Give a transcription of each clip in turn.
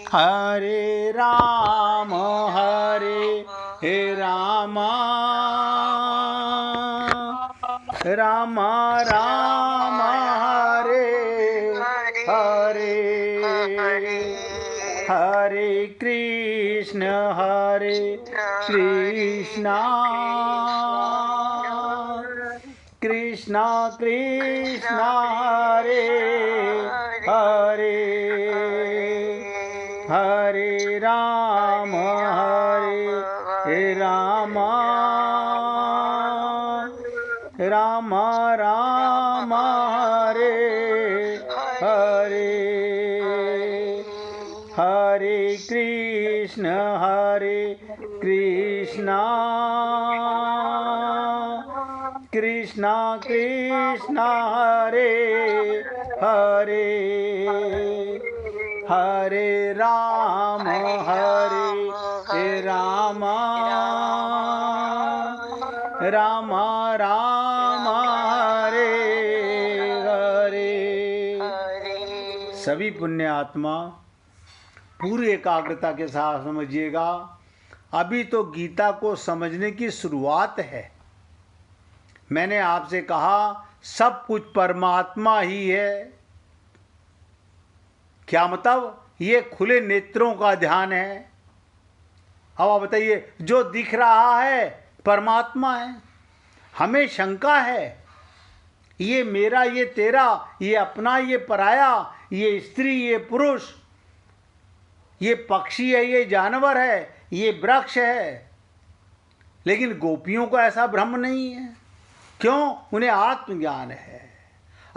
हरे राम राम राम हरे हरे हरे कृष्ण कृष्ण कृष्ण हरे हरे हरे राम राम राम हरे हरे हरे कृष्ण कृष्ण कृष्ण हरे हरे हरे राम राम राम हरे हरे। सभी पुण्य आत्मा पूरी एकाग्रता के साथ समझिएगा। अभी तो गीता को समझने की शुरुआत है। मैंने आपसे कहा सब कुछ परमात्मा ही है। क्या मतलब? ये खुले नेत्रों का ध्यान है। अब आप बताइए, जो दिख रहा है परमात्मा है। हमें शंका है, ये मेरा, ये तेरा, ये अपना, ये पराया, ये स्त्री, ये पुरुष, ये पक्षी है, ये जानवर है, ये वृक्ष है। लेकिन गोपियों को ऐसा भ्रम नहीं है। क्यों? उन्हें आत्मज्ञान है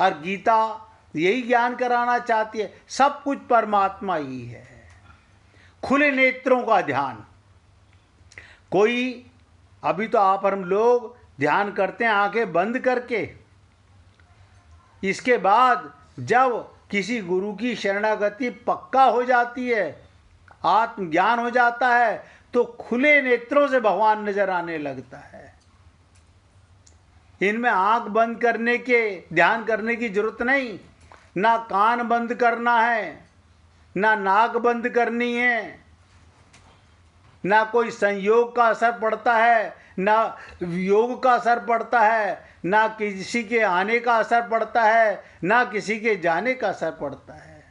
और गीता यही ज्ञान कराना चाहती है। सब कुछ परमात्मा ही है। खुले नेत्रों का ध्यान। कोई अभी तो आप हम लोग ध्यान करते हैं आंखें बंद करके। इसके बाद जब किसी गुरु की शरणागति पक्का हो जाती है, आत्मज्ञान हो जाता है, तो खुले नेत्रों से भगवान नजर आने लगता है। इनमें आंख बंद करने के ध्यान करने की जरूरत नहीं। ना कान बंद करना है, ना नाक बंद करनी है, ना कोई संयोग का असर पड़ता है, ना वियोग का असर पड़ता है, ना किसी के आने का असर पड़ता है, ना किसी के जाने का असर पड़ता है।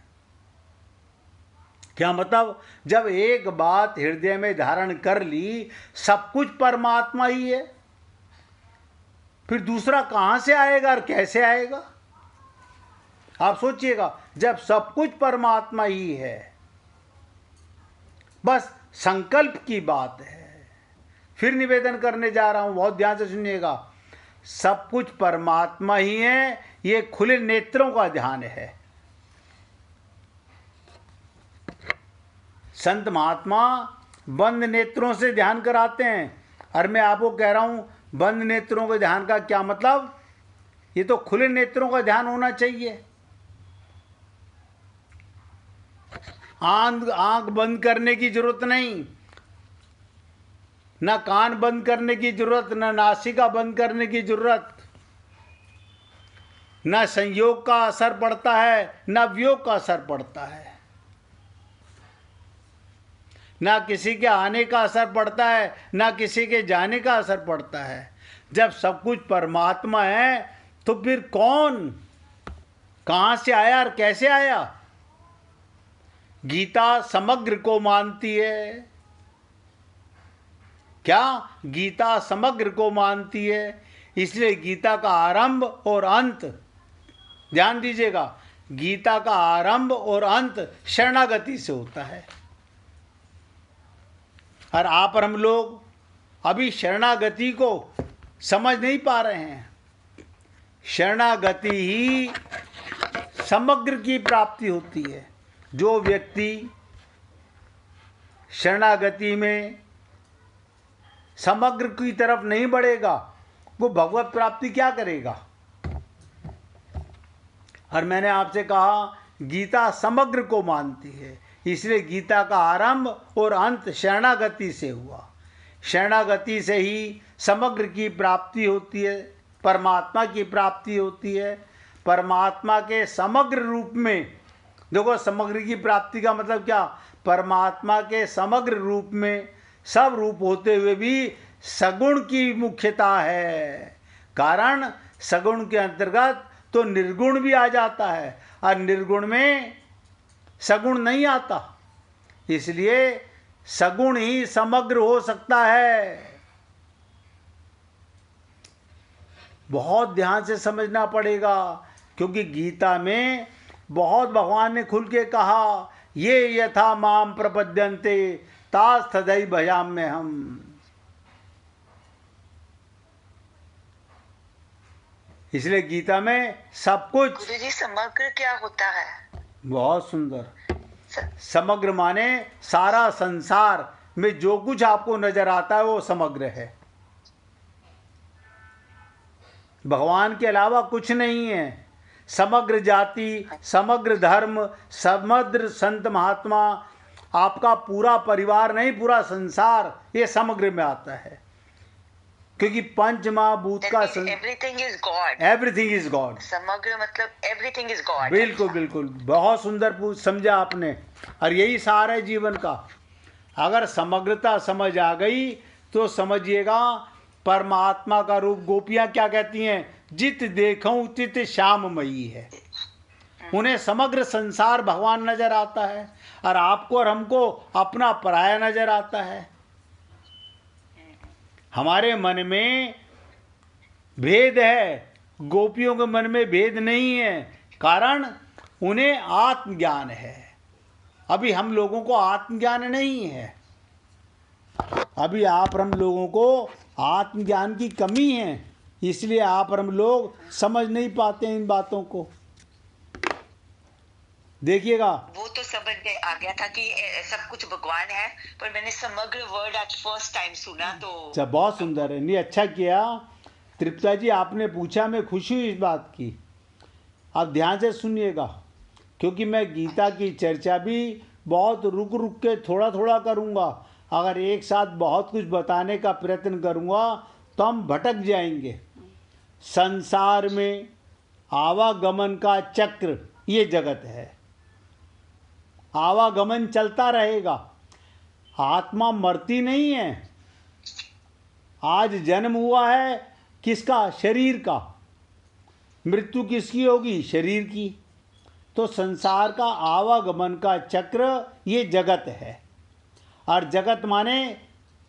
क्या मतलब? जब एक बात हृदय में धारण कर ली, सब कुछ परमात्मा ही है, फिर दूसरा कहां से आएगा और कैसे आएगा? आप सोचिएगा, जब सब कुछ परमात्मा ही है, बस संकल्प की बात है। फिर निवेदन करने जा रहा हूं, बहुत ध्यान से सुनिएगा। सब कुछ परमात्मा ही है, ये खुले नेत्रों का ध्यान है। संत महात्मा बंद नेत्रों से ध्यान कराते हैं, और मैं आपको कह रहा हूं बंद नेत्रों के ध्यान का क्या मतलब? ये तो खुले नेत्रों का ध्यान होना चाहिए। आंख बंद करने की जरूरत नहीं, ना कान बंद करने की जरूरत, ना नासिका बंद करने की जरूरत, ना संयोग का असर पड़ता है, ना वियोग का असर पड़ता है, ना किसी के आने का असर पड़ता है, ना किसी के जाने का असर पड़ता है। जब सब कुछ परमात्मा है, तो फिर कौन कहां से आया और कैसे आया? गीता समग्र को मानती है। क्या? गीता समग्र को मानती है। इसलिए गीता का आरंभ और अंत, ध्यान दीजिएगा, गीता का आरंभ और अंत शरणागति से होता है। और आप और हम लोग अभी शरणागति को समझ नहीं पा रहे हैं। शरणागति ही समग्र की प्राप्ति होती है। जो व्यक्ति शरणागति में समग्र की तरफ नहीं बढ़ेगा, वो भगवत प्राप्ति क्या करेगा? और मैंने आपसे कहा गीता समग्र को मानती है, इसलिए गीता का आरंभ और अंत शरणागति से हुआ। शरणागति से ही समग्र की प्राप्ति होती है, परमात्मा की प्राप्ति होती है। परमात्मा के समग्र रूप में देखो, समग्र की प्राप्ति का मतलब क्या? परमात्मा के समग्र रूप में सब रूप होते हुए भी सगुण की मुख्यता है। कारण सगुण के अंतर्गत तो निर्गुण भी आ जाता है और निर्गुण में सगुण नहीं आता, इसलिए सगुण ही समग्र हो सकता है। बहुत ध्यान से समझना पड़ेगा, क्योंकि गीता में बहुत भगवान ने खुल के कहा, ये यथा माम प्रपद्यन्ते तास तदै भजाम्य हम। इसलिए गीता में सब कुछ। गुरुजी, समग्र क्या होता है? बहुत सुंदर। समग्र माने सारा संसार में जो कुछ आपको नजर आता है वो समग्र है। भगवान के अलावा कुछ नहीं है। समग्र जाति, समग्र धर्म, समग्र संत महात्मा, आपका पूरा परिवार नहीं, पूरा संसार, ये समग्र में आता है। क्योंकि पंच महाभूत का everything is God. Everything is God. समग्र मतलब एवरीथिंग इज गॉड। बिल्कुल बिल्कुल, बहुत सुंदर समझा आपने। और यही सार है जीवन का। अगर समग्रता समझ आ गई तो समझिएगा परमात्मा का रूप। गोपियां क्या कहती हैं? जित देखूं तित श्याममयी है। उन्हें समग्र संसार भगवान नजर आता है और आपको और हमको अपना पराया नजर आता है। हमारे मन में भेद है, गोपियों के मन में भेद नहीं है। कारण उन्हें आत्मज्ञान है। अभी हम लोगों को आत्मज्ञान नहीं है। अभी आप और हम लोगों को आत्मज्ञान की कमी है, इसलिए आप और हम लोग समझ नहीं पाते इन बातों को। देखिएगा, वो तो समझ में आ गया था कि सब कुछ भगवान है, पर मैंने समग्र वर्ड आज फर्स्ट टाइम सुना तो। अच्छा, बहुत सुंदर है। नहीं, अच्छा किया तृप्ता जी, आपने पूछा। मैं खुशी हुई इस बात की। आप ध्यान से सुनिएगा, क्योंकि मैं गीता की चर्चा भी बहुत रुक रुक के थोड़ा थोड़ा करूँगा। अगर एक साथ बहुत कुछ बताने का प्रयत्न करूँगा तो हम भटक जाएंगे। संसार में आवागमन का चक्र ये जगत है। आवागमन चलता रहेगा। आत्मा मरती नहीं है। आज जन्म हुआ है किसका? शरीर का। मृत्यु किसकी होगी? शरीर की। तो संसार का आवागमन का चक्र ये जगत है। और जगत माने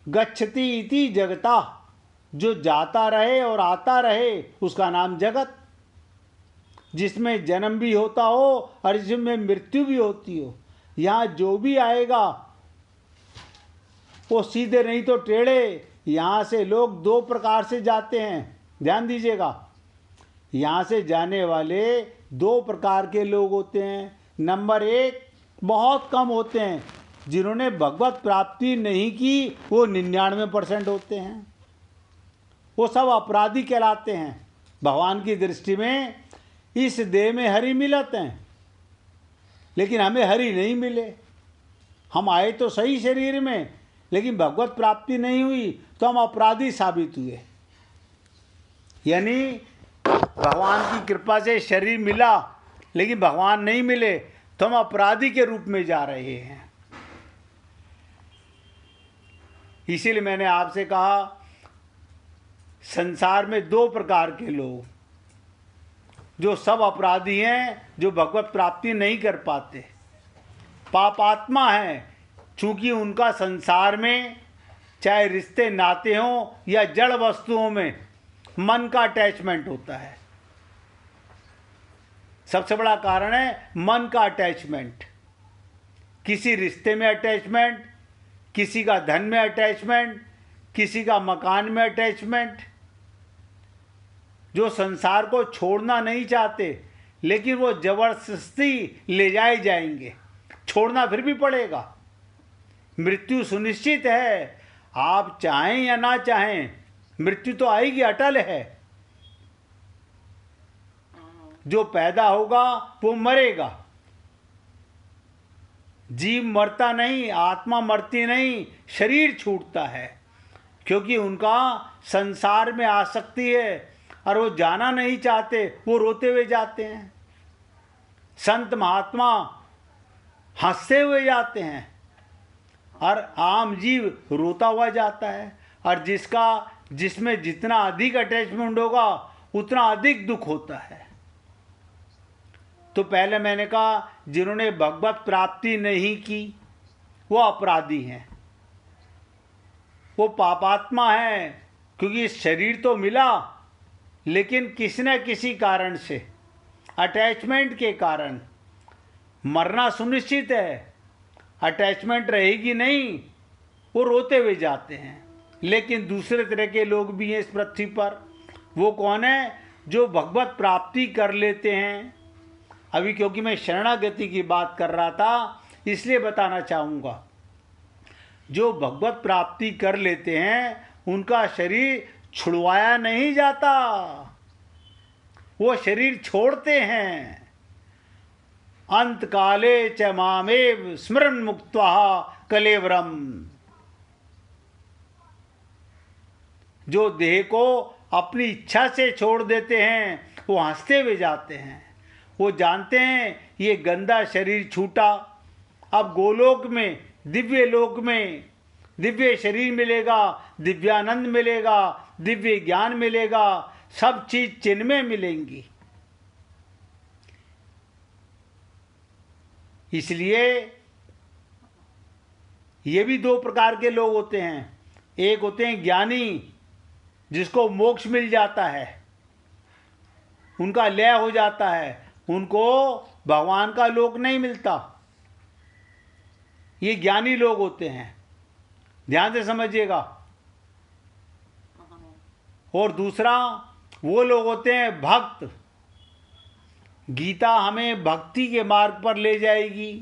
गच्छति इति जगता, जो जाता रहे और आता रहे उसका नाम जगत। जिसमें जन्म भी होता हो और जिसमें मृत्यु भी होती हो। यहाँ जो भी आएगा वो सीधे नहीं तो टेढ़े। यहाँ से लोग दो प्रकार से जाते हैं, ध्यान दीजिएगा। यहाँ से जाने वाले दो प्रकार के लोग होते हैं। नंबर एक, बहुत कम होते हैं जिन्होंने भगवत प्राप्ति नहीं की, वो 99% होते हैं। वो सब अपराधी कहलाते हैं भगवान की दृष्टि में। इस देह में हरि मिलत हैं, लेकिन हमें हरि नहीं मिले। हम आए तो सही शरीर में, लेकिन भगवत प्राप्ति नहीं हुई तो हम अपराधी साबित हुए। यानी भगवान की कृपा से शरीर मिला, लेकिन भगवान नहीं मिले तो हम अपराधी के रूप में जा रहे हैं। इसीलिए मैंने आपसे कहा, संसार में दो प्रकार के लोग, जो सब अपराधी हैं, जो भगवत प्राप्ति नहीं कर पाते। पापात्मा हैं, चूंकि उनका संसार में चाहे रिश्ते नाते हों या जड़ वस्तुओं में मन का अटैचमेंट होता है। सबसे बड़ा कारण है मन का अटैचमेंट। किसी रिश्ते में अटैचमेंट, किसी का धन में अटैचमेंट, किसी का मकान में अटैचमेंट। जो संसार को छोड़ना नहीं चाहते, लेकिन वो जबरदस्ती ले जाए जाएंगे। छोड़ना फिर भी पड़ेगा। मृत्यु सुनिश्चित है, आप चाहें या ना चाहें, मृत्यु तो आएगी, अटल है। जो पैदा होगा वो मरेगा। जीव मरता नहीं, आत्मा मरती नहीं, शरीर छूटता है। क्योंकि उनका संसार में आसक्ति है और वो जाना नहीं चाहते, वो रोते हुए जाते हैं। संत महात्मा हंसते हुए जाते हैं और आम जीव रोता हुआ जाता है। और जिसमें जितना अधिक अटैचमेंट होगा उतना अधिक दुख होता है। तो पहले मैंने कहा जिन्होंने भगवत प्राप्ति नहीं की वो अपराधी हैं, वो पापात्मा हैं, क्योंकि शरीर तो मिला लेकिन किसी न किसी कारण से, अटैचमेंट के कारण मरना सुनिश्चित है। अटैचमेंट रहेगी नहीं, वो रोते हुए जाते हैं। लेकिन दूसरे तरह के लोग भी हैं इस पृथ्वी पर। वो कौन है? जो भगवत प्राप्ति कर लेते हैं। अभी क्योंकि मैं शरणागति की बात कर रहा था इसलिए बताना चाहूँगा, जो भगवत प्राप्ति कर लेते हैं उनका शरीर छुड़वाया नहीं जाता, वो शरीर छोड़ते हैं। अंत काले च मामेव स्मरण मुक्त्वा कलेवरम। जो देह को अपनी इच्छा से छोड़ देते हैं वो हंसते हुए जाते हैं। वो जानते हैं ये गंदा शरीर छूटा, अब गोलोक में, दिव्य लोक में दिव्य शरीर मिलेगा, दिव्यानंद मिलेगा, दिव्य ज्ञान मिलेगा, सब चीज चिन्मय मिलेंगी। इसलिए ये भी दो प्रकार के लोग होते हैं। एक होते हैं ज्ञानी, जिसको मोक्ष मिल जाता है, उनका लय हो जाता है, उनको भगवान का लोक नहीं मिलता। ये ज्ञानी लोग होते हैं, ध्यान से समझिएगा। और दूसरा वो लोग होते हैं भक्त। गीता हमें भक्ति के मार्ग पर ले जाएगी।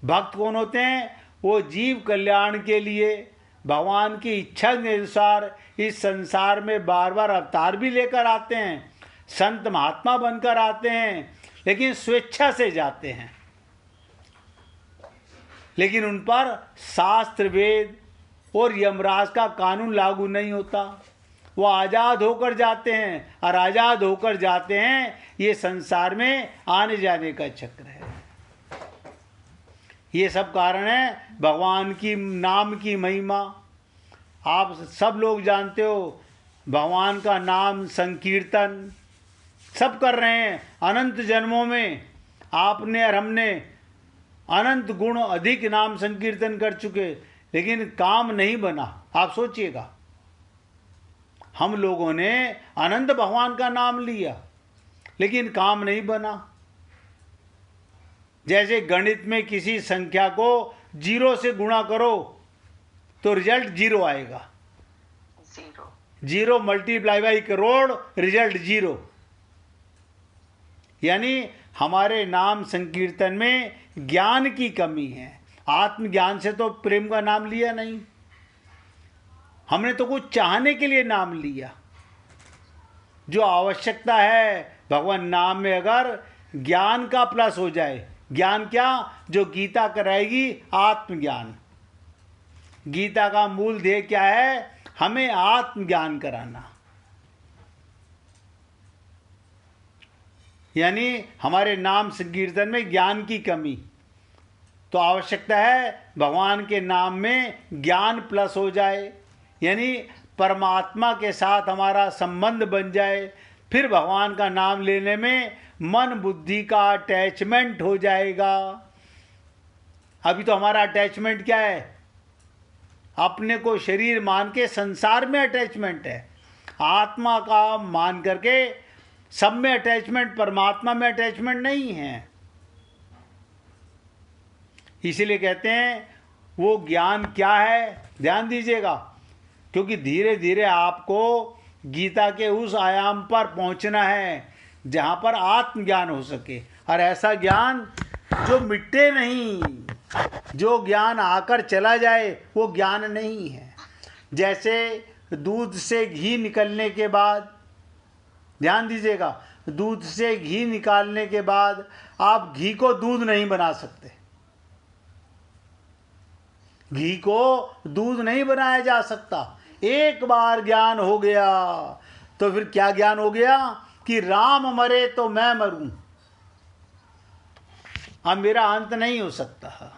भक्त कौन होते हैं? वो जीव कल्याण के लिए भगवान की इच्छा के अनुसार इस संसार में बार बार अवतार भी लेकर आते हैं, संत महात्मा बनकर आते हैं, लेकिन स्वेच्छा से जाते हैं। लेकिन उन पर शास्त्र, वेद और यमराज का कानून लागू नहीं होता। वो आज़ाद होकर जाते हैं, और आज़ाद होकर जाते हैं ये संसार में आने जाने का चक्र है। ये सब कारण है भगवान की नाम की महिमा। आप सब लोग जानते हो, भगवान का नाम संकीर्तन सब कर रहे हैं। अनंत जन्मों में आपने और हमने अनंत गुण अधिक नाम संकीर्तन कर चुके, लेकिन काम नहीं बना। आप सोचिएगा, हम लोगों ने अनंत भगवान का नाम लिया लेकिन काम नहीं बना। जैसे गणित में किसी संख्या को 0 से गुणा करो तो रिजल्ट 0 आएगा। 0 मल्टीप्लाई बाई करोड़, रिजल्ट 0। यानी हमारे नाम संकीर्तन में ज्ञान की कमी है। आत्मज्ञान से तो प्रेम का नाम लिया नहीं, हमने तो कुछ चाहने के लिए नाम लिया। जो आवश्यकता है भगवान नाम में, अगर ज्ञान का प्लस हो जाए। ज्ञान क्या? जो गीता कराएगी, आत्मज्ञान। गीता का मूल ध्येय क्या है? हमें आत्मज्ञान कराना। यानी हमारे नाम संकीर्तन में ज्ञान की कमी, तो आवश्यकता है भगवान के नाम में ज्ञान प्लस हो जाए, यानी परमात्मा के साथ हमारा संबंध बन जाए। फिर भगवान का नाम लेने में मन बुद्धि का अटैचमेंट हो जाएगा। अभी तो हमारा अटैचमेंट क्या है? अपने को शरीर मान के संसार में अटैचमेंट है। आत्मा का मान करके सब में अटैचमेंट, परमात्मा में अटैचमेंट नहीं है। इसीलिए कहते हैं वो ज्ञान क्या है, ध्यान दीजिएगा, क्योंकि धीरे धीरे आपको गीता के उस आयाम पर पहुंचना है जहां पर आत्मज्ञान हो सके। और ऐसा ज्ञान जो मिटे नहीं, जो ज्ञान आकर चला जाए, वो ज्ञान नहीं है। जैसे दूध से घी निकलने के बाद, ध्यान दीजिएगा, दूध से घी निकालने के बाद आप घी को दूध नहीं बना सकते। घी को दूध नहीं बनाया जा सकता। एक बार ज्ञान हो गया तो फिर क्या ज्ञान हो गया कि राम मरे तो मैं मरूं। अब मेरा अंत नहीं हो सकता।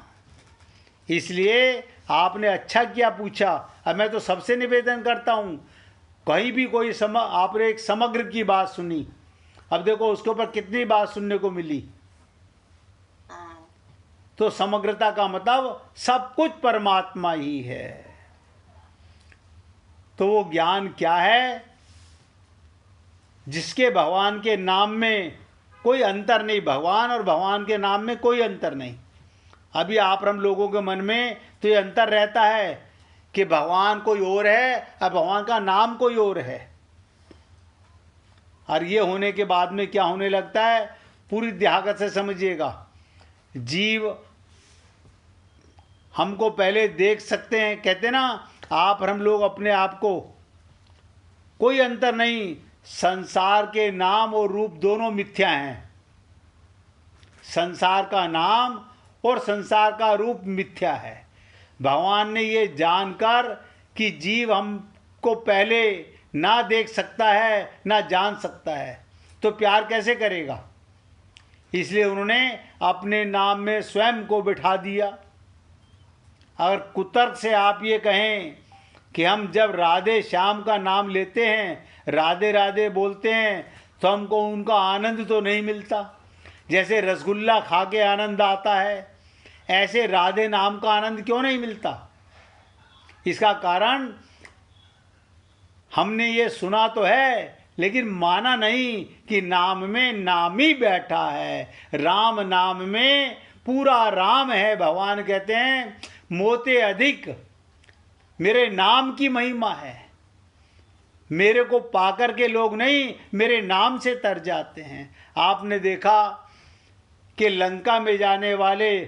इसलिए आपने अच्छा किया पूछा। अब मैं तो सबसे निवेदन करता हूँ, कहीं भी कोई आपने एक समग्र की बात सुनी, अब देखो उसके ऊपर कितनी बात सुनने को मिली। तो समग्रता का मतलब सब कुछ परमात्मा ही है। तो वो ज्ञान क्या है? जिसके भगवान के नाम में कोई अंतर नहीं, भगवान और भगवान के नाम में कोई अंतर नहीं। अभी आप हम लोगों के मन में तो ये अंतर रहता है कि भगवान कोई और है और भगवान का नाम कोई और है। और ये होने के बाद में क्या होने लगता है, पूरी देहागत से समझिएगा, जीव हमको पहले देख सकते हैं, कहते ना आप और हम लोग अपने आप को, कोई अंतर नहीं, संसार के नाम और रूप दोनों मिथ्या हैं। संसार का नाम और संसार का रूप मिथ्या है। भगवान ने ये जानकर कि जीव हमको पहले ना देख सकता है ना जान सकता है, तो प्यार कैसे करेगा? इसलिए उन्होंने अपने नाम में स्वयं को बिठा दिया। अगर कुतर्क से आप ये कहें कि हम जब राधे श्याम का नाम लेते हैं, राधे राधे बोलते हैं, तो हमको उनका आनंद तो नहीं मिलता। जैसे रसगुल्ला खा के आनंद आता है, ऐसे राधे नाम का आनंद क्यों नहीं मिलता? इसका कारण हमने ये सुना तो है, लेकिन माना नहीं कि नाम में नाम ही बैठा है। राम नाम में पूरा राम है। भगवान कहते हैं मोते अधिक मेरे नाम की महिमा है। मेरे को पाकर के लोग नहीं, मेरे नाम से तर जाते हैं। आपने देखा कि लंका में जाने वाले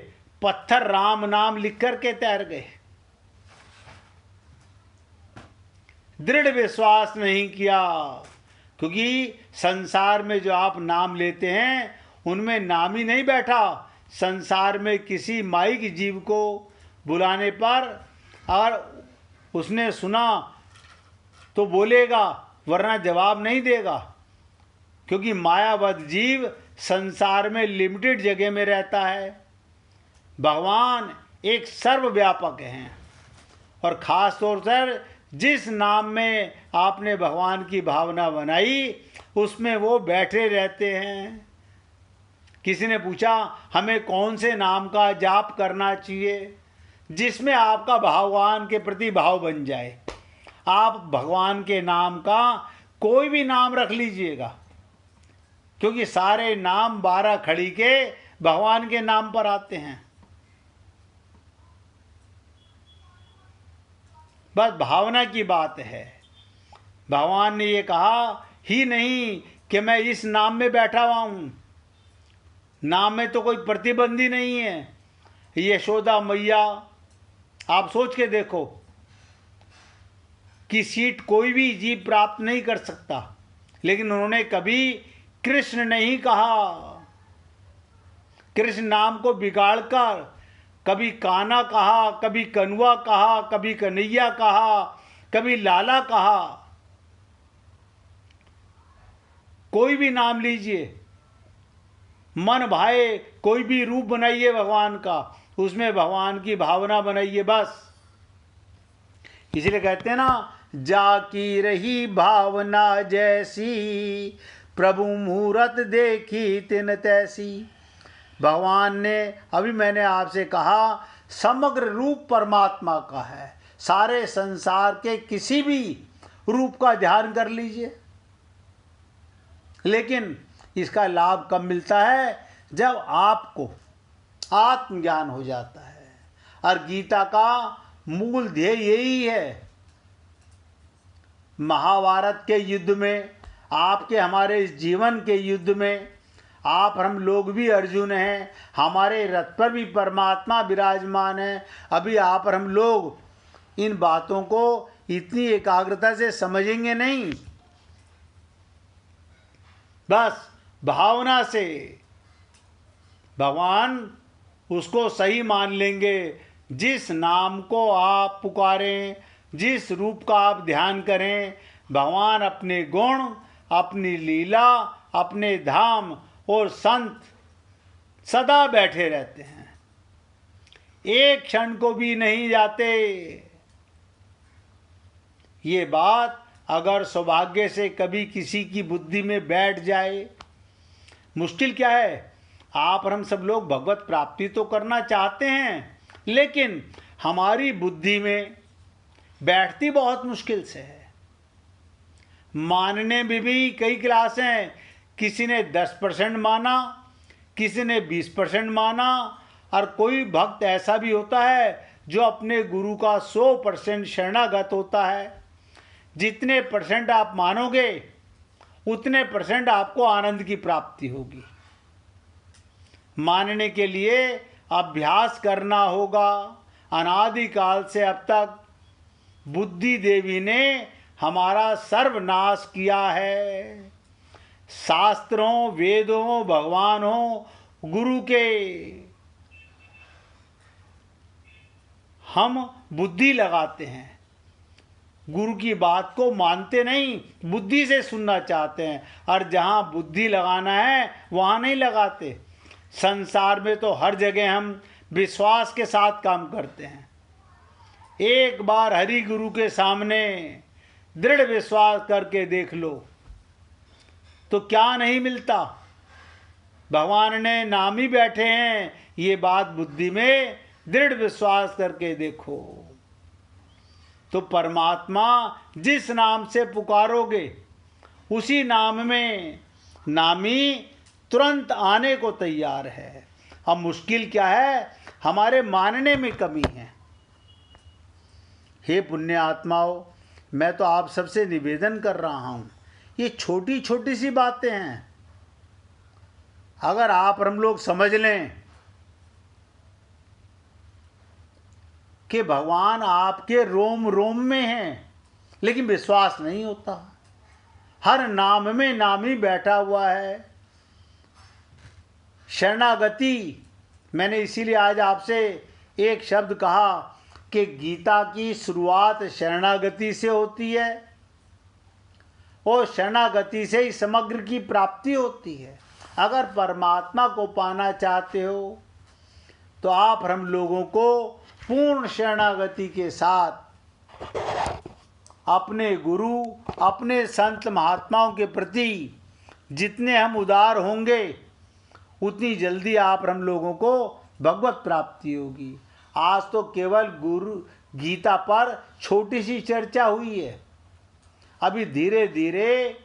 पत्थर राम नाम लिख कर के तैर गए। दृढ़ विश्वास नहीं किया, क्योंकि संसार में जो आप नाम लेते हैं उनमें नाम ही नहीं बैठा। संसार में किसी माइक जीव को बुलाने पर और उसने सुना तो बोलेगा, वरना जवाब नहीं देगा, क्योंकि मायावत जीव संसार में लिमिटेड जगह में रहता है। भगवान एक सर्वव्यापक हैं, और ख़ास तौर पर जिस नाम में आपने भगवान की भावना बनाई उसमें वो बैठे रहते हैं। किसी ने पूछा हमें कौन से नाम का जाप करना चाहिए? जिसमें आपका भगवान के प्रति भाव बन जाए। आप भगवान के नाम का कोई भी नाम रख लीजिएगा, क्योंकि सारे नाम 12 खड़ी के भगवान के नाम पर आते हैं। बस भावना की बात है। भगवान ने ये कहा ही नहीं कि मैं इस नाम में बैठा हुआ हूं। नाम में तो कोई प्रतिबंधी नहीं है। यशोदा मैया, आप सोच के देखो कि सीट कोई भी जीव प्राप्त नहीं कर सकता, लेकिन उन्होंने कभी कृष्ण नहीं कहा। कृष्ण नाम को बिगाड़कर कभी काना कहा, कभी कनुआ कहा, कभी कन्हैया कहा, कभी लाला कहा। कोई भी नाम लीजिए, मन भाए कोई भी रूप बनाइए भगवान का, उसमें भगवान की भावना बनाइए बस। इसलिए कहते हैं ना, जाकी रही भावना जैसी, प्रभु मूरत देखी तिन तैसी। भगवान ने, अभी मैंने आपसे कहा, समग्र रूप परमात्मा का है। सारे संसार के किसी भी रूप का ध्यान कर लीजिए, लेकिन इसका लाभ कब मिलता है? जब आपको आत्मज्ञान हो जाता है। और गीता का मूल ध्येय यही है। महाभारत के युद्ध में, आपके हमारे इस जीवन के युद्ध में, आप हम लोग भी अर्जुन हैं, हमारे रथ पर भी परमात्मा विराजमान है। अभी आप और हम लोग इन बातों को इतनी एकाग्रता से समझेंगे नहीं, बस भावना से भगवान उसको सही मान लेंगे। जिस नाम को आप पुकारें, जिस रूप का आप ध्यान करें, भगवान अपने गुण, अपनी लीला, अपने धाम और संत सदा बैठे रहते हैं, एक क्षण को भी नहीं जाते। ये बात अगर सौभाग्य से कभी किसी की बुद्धि में बैठ जाए, मुश्किल क्या है, आप और हम सब लोग भगवत प्राप्ति तो करना चाहते हैं, लेकिन हमारी बुद्धि में बैठती बहुत मुश्किल से है। मानने में भी कई क्लास हैं, किसी ने 10% माना, किसी ने 20% माना, और कोई भक्त ऐसा भी होता है जो अपने गुरु का 100% शरणागत होता है। जितने % आप मानोगे उतने % आपको आनंद की प्राप्ति होगी। मानने के लिए अभ्यास करना होगा। अनादिकाल से अब तक बुद्धि देवी ने हमारा सर्वनाश किया है। शास्त्रों, वेदों, भगवानों, गुरु के हम बुद्धि लगाते हैं, गुरु की बात को मानते नहीं, बुद्धि से सुनना चाहते हैं, और जहाँ बुद्धि लगाना है वहाँ नहीं लगाते। संसार में तो हर जगह हम विश्वास के साथ काम करते हैं। एक बार हरि गुरु के सामने दृढ़ विश्वास करके देख लो तो क्या नहीं मिलता। भगवान ने नाम ही बैठे हैं, ये बात बुद्धि में दृढ़ विश्वास करके देखो तो परमात्मा जिस नाम से पुकारोगे उसी नाम में नामी तुरंत आने को तैयार है। अब मुश्किल क्या है, हमारे मानने में कमी है। हे पुण्य आत्माओं, मैं तो आप सबसे निवेदन कर रहा हूँ, ये छोटी छोटी सी बातें हैं, अगर आप और हम लोग समझ लें कि भगवान आपके रोम रोम में हैं, लेकिन विश्वास नहीं होता। हर नाम में नामी बैठा हुआ है। शरणागति, मैंने इसीलिए आज आपसे एक शब्द कहा कि गीता की शुरुआत शरणागति से होती है और शरणागति से ही समग्र की प्राप्ति होती है। अगर परमात्मा को पाना चाहते हो तो आप हम लोगों को पूर्ण शरणागति के साथ अपने गुरु, अपने संत महात्माओं के प्रति जितने हम उदार होंगे उतनी जल्दी आप हम लोगों को भगवत प्राप्ति होगी। आज तो केवल गुरु गीता पर छोटी सी चर्चा हुई है, अभी धीरे धीरे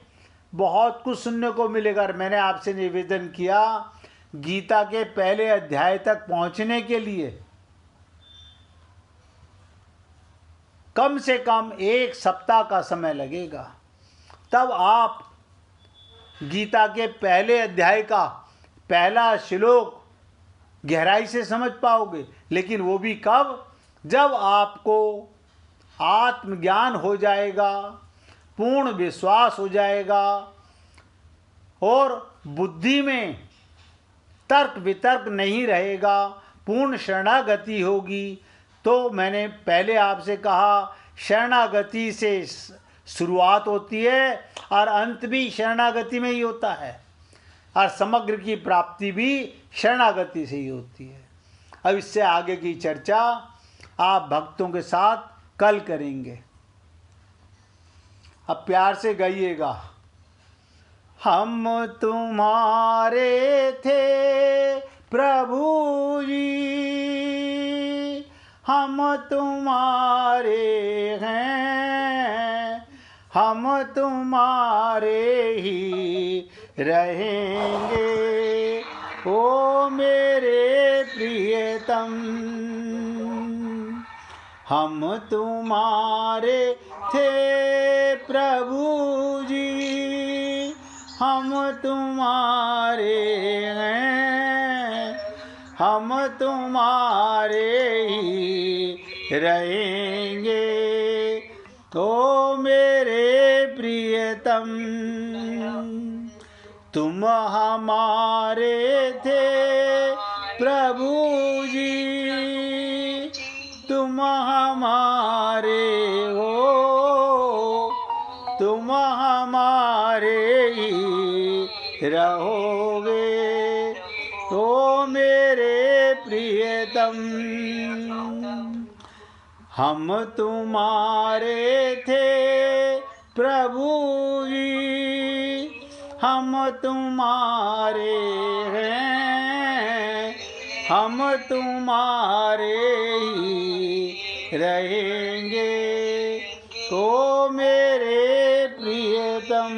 बहुत कुछ सुनने को मिलेगा। मैंने आपसे निवेदन किया, गीता के पहले अध्याय तक पहुंचने के लिए कम से कम 1 सप्ताह का समय लगेगा, तब आप गीता के पहले अध्याय का पहला श्लोक गहराई से समझ पाओगे। लेकिन वो भी कब, जब आपको आत्मज्ञान हो जाएगा, पूर्ण विश्वास हो जाएगा और बुद्धि में तर्क वितर्क नहीं रहेगा, पूर्ण शरणागति होगी। तो मैंने पहले आपसे कहा, शरणागति से शुरुआत होती है और अंत भी शरणागति में ही होता है, और समग्र की प्राप्ति भी शरणागति से ही होती है। अब इससे आगे की चर्चा आप भक्तों के साथ कल करेंगे। अब प्यार से गाइएगा। हम तुम्हारे थे प्रभु जी, हम तुम्हारे हैं, हम तुम्हारे ही रहेंगे। ओ मेरे प्रियतम, हम तुम्हारे थे प्रभु जी, हम तुम्हारे हैं, हम तुम्हारे ही रहेंगे। ओ मेरे प्रियतम, तुम हमारे थे प्रभु जी, तुम हमारे हो, तुम हमारे ही रहोगे। ओ प्रियतम। हम तुम्हारे थे प्रभु जी, हम तुम्हारे हैं, हम तुम्हारे ही रहेंगे। ओ मेरे प्रियतम,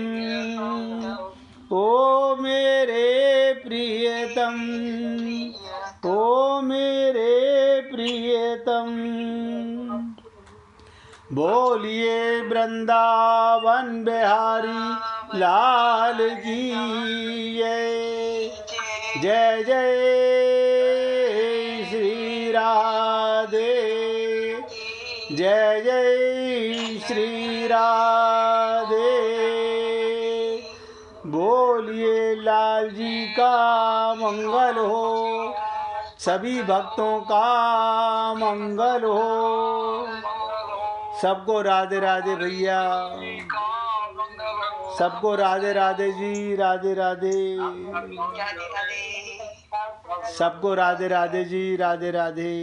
ओ मेरे प्रियतम, ओ मेरे प्रियतम। बोलिए वृंदावन बिहारी लाल की जय। जय जय श्री राधे, जय जय श्री राधे। बोलिए लाल जी का मंगल हो, सभी भक्तों का मंगल हो। सबको राधे राधे भैया, सबको राधे राधे जी, राधे राधे। सबको राधे राधे जी, राधे राधे।